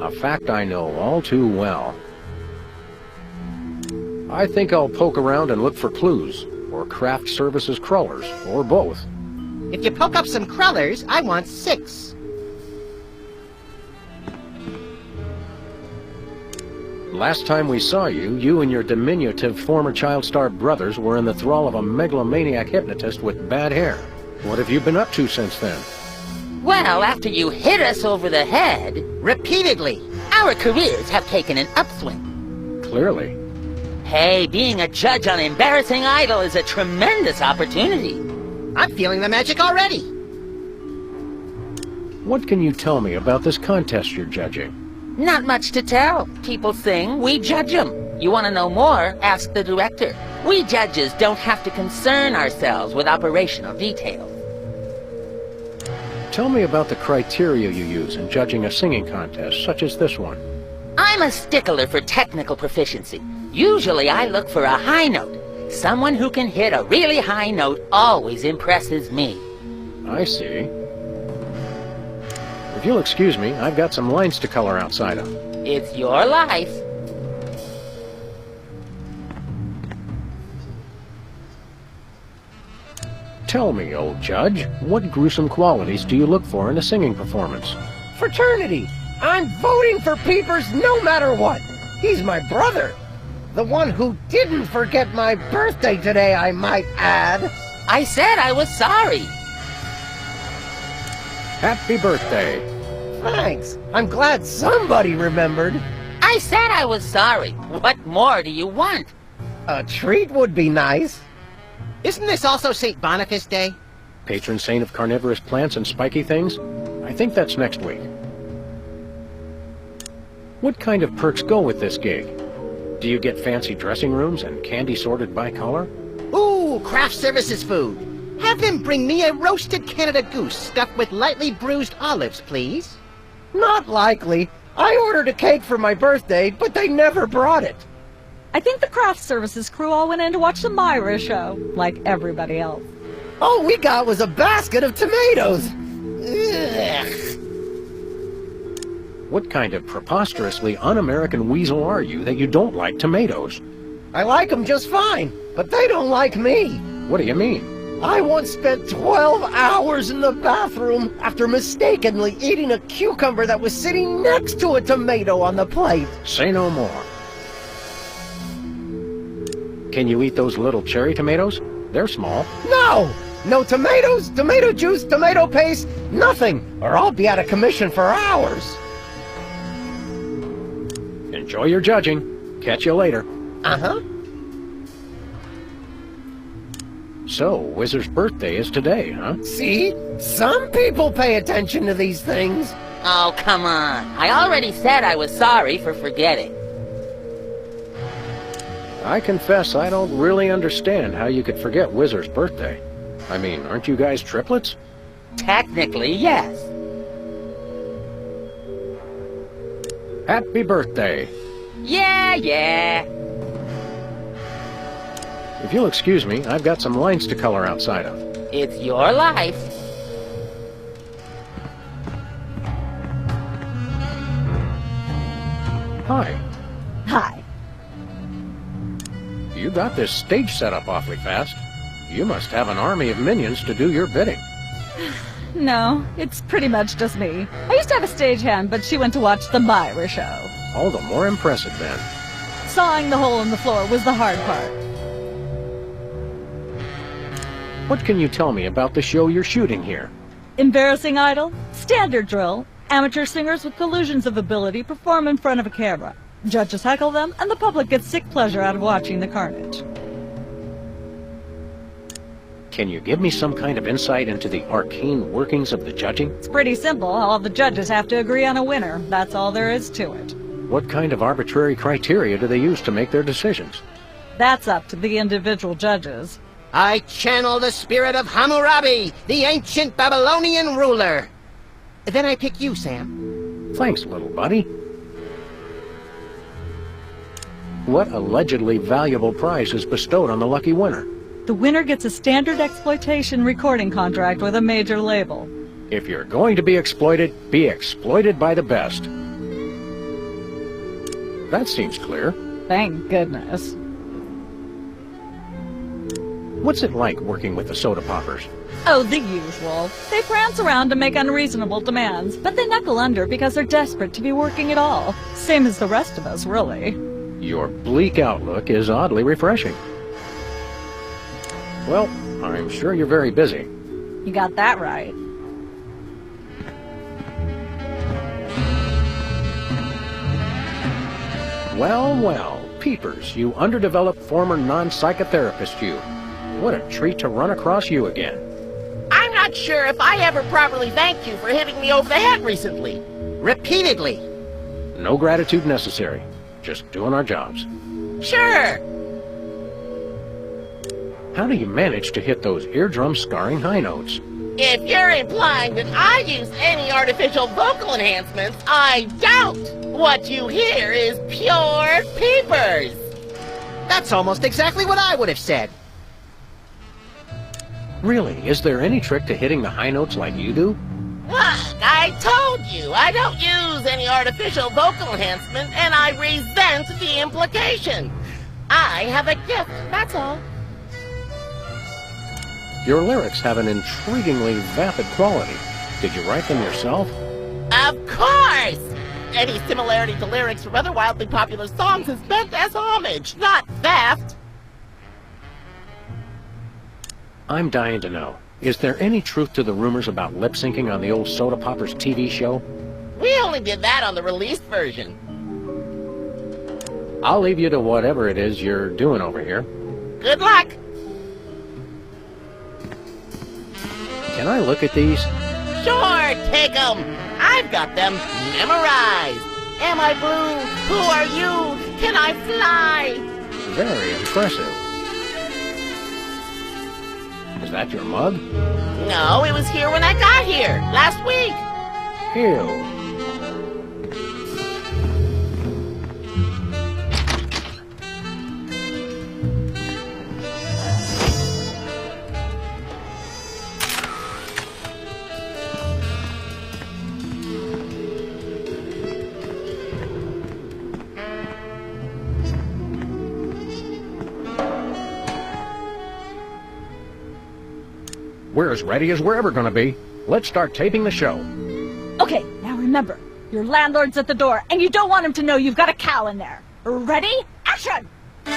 A fact I know all too well. I think I'll poke around and look for clues, or craft services crawlers, or both. If you poke up some crawlers, I want 6. Last time we saw you, you and your diminutive former child-starved brothers were in the thrall of a megalomaniac hypnotist with bad hair. What have you been up to since then? Well, after you hit us over the head, Repeatedly. our careers have taken an upswing. Clearly. Hey, being a judge on Embarrassing Idol is a tremendous opportunity. I'm feeling the magic already. What can you tell me about this contest you're judging? Not much to tell. People sing, we judge them. You want to know more? Ask the director. We judges don't have to concern ourselves with operational details. Tell me about the criteria you use in judging a singing contest, such as this one. I'm a stickler for technical proficiency. Usually I look for a high note. Someone who can hit a really high note always impresses me. I see. If you'll excuse me, I've got some lines to color outside of. It's your life. Tell me, old judge, what gruesome qualities do you look for in a singing performance? Fraternity! I'm voting for Peepers no matter what! He's my brother! The one who didn't forget my birthday today, I might add! I said I was sorry. Happy birthday! Thanks! I'm glad somebody remembered! I said I was sorry. What more do you want? A treat would be nice! Isn't this also St. Boniface Day? Patron saint of carnivorous plants and spiky things? I think that's next week. What kind of perks go with this gig? Do you get fancy dressing rooms and candy sorted by color? Ooh, craft services food. Have them bring me a roasted Canada goose stuffed with lightly bruised olives, please. Not likely. I ordered a cake for my birthday, but they never brought it. I think the craft services crew all went in to watch the Myra show, like everybody else. All we got was a basket of tomatoes. Ugh. What kind of preposterously un-American weasel are you that you don't like tomatoes? I like them just fine, but they don't like me. What do you mean? I once spent 12 hours in the bathroom after mistakenly eating a cucumber that was sitting next to a tomato on the plate. Say no more. Can you eat those little cherry tomatoes? They're small. No! No tomatoes, tomato juice, tomato paste, nothing, or I'll be out of commission for hours. Enjoy your judging. Catch you later. Uh-huh. So, Whizzer's birthday is today, huh? See? Some people pay attention to these things. Oh, come on. I already said I was sorry for forgetting. I confess I don't really understand how you could forget Whizzer's birthday. I mean, aren't you guys triplets? Technically, yes. Happy birthday. Yeah. If you'll excuse me, I've got some lines to color outside of. It's your life. Hi. Hi. You got this stage set up awfully fast. You must have an army of minions to do your bidding. No, it's pretty much just me. I used to have a stagehand, but she went to watch the Myra show. All the more impressive, then. Sawing the hole in the floor was the hard part. What can you tell me about the show you're shooting here? Embarrassing Idol, standard drill. Amateur singers with collusions of ability perform in front of a camera. Judges heckle them, and the public gets sick pleasure out of watching the carnage. Can you give me some kind of insight into the arcane workings of the judging? It's pretty simple. All the judges have to agree on a winner. That's all there is to it. What kind of arbitrary criteria do they use to make their decisions? That's up to the individual judges. I channel the spirit of Hammurabi, the ancient Babylonian ruler. Then I pick you, Sam. Thanks, little buddy. What allegedly valuable prize is bestowed on the lucky winner? The winner gets a standard exploitation recording contract with a major label. If you're going to be exploited by the best. That seems clear. Thank goodness. What's it like working with the soda poppers? Oh, the usual. They prance around and make unreasonable demands, but they knuckle under because they're desperate to be working at all. Same as the rest of us, really. Your bleak outlook is oddly refreshing. Well, I'm sure you're very busy. You got that right. Well, well, Peepers, you underdeveloped former non-psychotherapist you. What a treat to run across you again. I'm not sure if I ever properly thanked you for hitting me over the head recently. Repeatedly. No gratitude necessary. Just doing our jobs. Sure. How do you manage to hit those eardrum-scarring high notes? If you're implying that I use any artificial vocal enhancements, I don't. What you hear is pure Peepers. That's almost exactly what I would have said. Really, is there any trick to hitting the high notes like you do? Look, I told you, I don't use any artificial vocal enhancement, and I resent the implication. I have a gift, that's all. Your lyrics have an intriguingly vapid quality. Did you write them yourself? Of course! Any similarity to lyrics from other wildly popular songs is meant as homage, not theft. I'm dying to know. Is there any truth to the rumors about lip-syncing on the old Soda Poppers TV show? We only did that on the released version. I'll leave you to whatever it is you're doing over here. Good luck! Can I look at these? Sure, take 'em. I've got them memorized. Am I blue? Who are you? Can I fly? Very impressive. Is that your mug? No, it was here when I got here, last week. Ew. We're as ready as we're ever gonna be. Let's start taping the show. Okay, now remember, your landlord's at the door, and you don't want him to know you've got a cow in there. Ready? Action! They're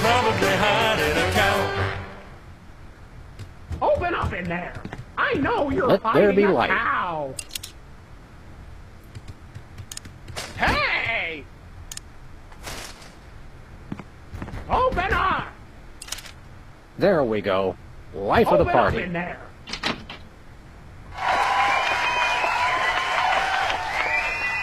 probably hiding a cow. Open up in there! I know you're Let there hiding be a light. cow! Hey! Open up! There we go. Life of Open the up party. in there!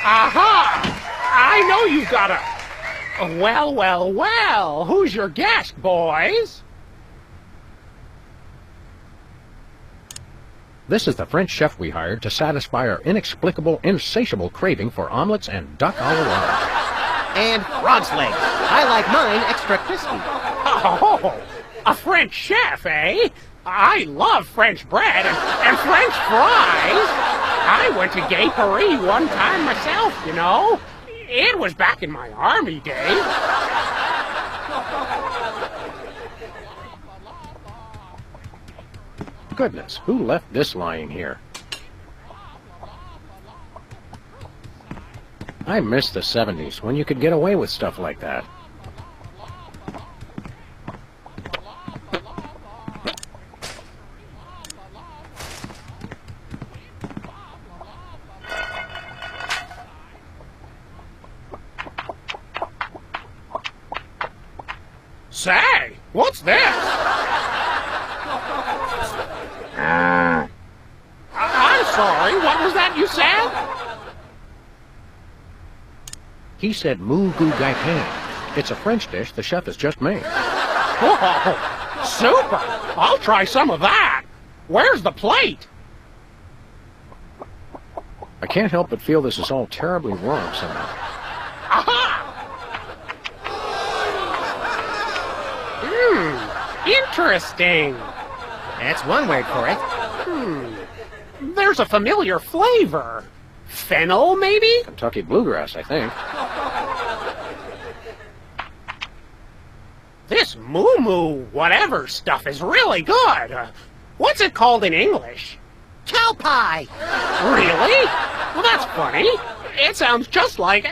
Aha! I know you got a... Well, well, well. Who's your guest, boys? This is the French chef we hired to satisfy our inexplicable, insatiable craving for omelets and duck au la And frog's legs. I like mine extra crispy. Oh, a French chef, eh? I love French bread and French fries. I went to Gay Paris one time myself, you know. It was back in my army days. Goodness, who left this lying here? I miss the 70s, when you could get away with stuff like that. Say, what's this? I'm sorry, what was that you said? He said moo goo gai pan. It's a French dish the chef has just made. Whoa, super! I'll try some of that. Where's the plate? I can't help but feel this is all terribly wrong somehow. Aha! Interesting. That's one word for it. There's a familiar flavor. Fennel, maybe? Kentucky bluegrass, I think. This moo-moo whatever stuff is really good. What's it called in English? Cow pie! Really? Well, that's funny. It sounds just like